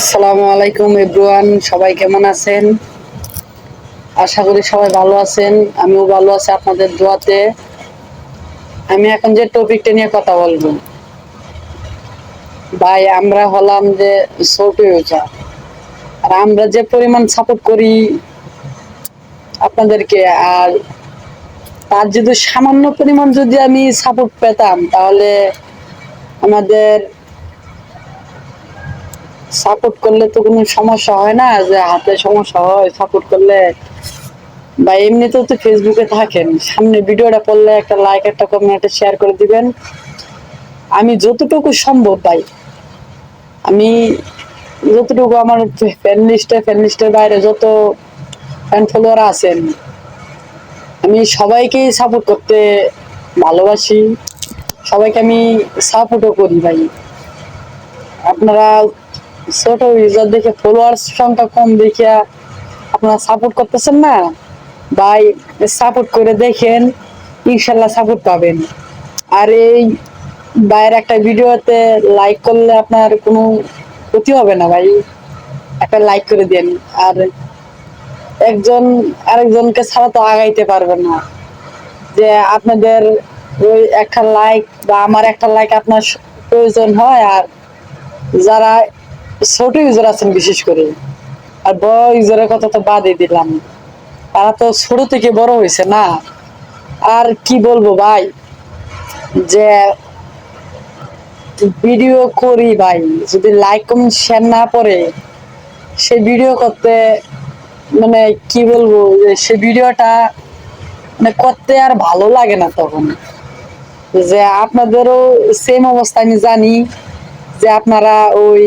আসসালামু আলাইকুম এভরিওয়ান, সবাই কেমন আছেন? আশা করি সবাই ভালো আছেন। আমিও ভালো আছি আপনাদের দোয়াতে। আমি এখন যে টপিকটা নিয়ে কথা বলবো, ভাই আমরা হলাম যে ছোট ইউজার, আর আমরা যে পরিমাণ সাপোর্ট করি আপনাদেরকে, আর তার যদি সামান্য পরিমাণ যদি আমি সাপোর্ট পেতাম, তাহলে আমাদের সাপোর্ট করলে তো কোনো সমস্যা হয় না, যে হাতে সমস্যা হয় সাপোর্ট করলে। বা এমনিতেও তো ফেসবুকে থাকেন, সামনে ভিডিওটা পড়লে একটা লাইক, একটা কমেন্ট, একটা শেয়ার করে দিবেন। আমি যতটুকু সম্ভব ভাই, আমি যতটুকু আমার ফ্যান লিস্টের বাইরে যত ফ্যান ফলোয়ার আছেন, আমি সবাইকেই সাপোর্ট করতে ভালোবাসি। সবাইকে আমি সাপোর্টও করি ভাই। আপনারা ছোট ইউজার দেখে, ফলোয়ার সংখ্যা কম দেখিয়া আপনারা সাপোর্ট করতেছেন না ভাই। সাপোর্ট করে দেখেন, ইনশাল্লাহ সাপোর্ট পাবেন। আর এই ভাইয়ের একটা ভিডিওতে লাইক করলে আপনার কোনো ক্ষতি হবে না ভাই, একটা লাইক করে দেন। আর একজন আরেকজনকে ছাড়া তো আগাইতে পারবে না, যে আপনাদের ওই একটা লাইক বা আমার একটা লাইক আপনার প্রয়োজন হয়। আর যারা ছোট ইউজার আছেন বিশেষ করে, আর বড় ইউজারের কথা তো বাদই দিলাম, তারা তো ছোট থেকে বড় হয়েছে না। আর কি বলবো ভাই, যে ভিডিও করি ভাই, যদি লাইক কমেন্ট শেয়ার না পড়ে সে ভিডিও করতে, মানে কি বলবো, যে সে ভিডিওটা মানে করতে আর ভালো লাগে না তখন। যে আপনাদেরও সেম অবস্থা আমি জানি, যে আপনারা ওই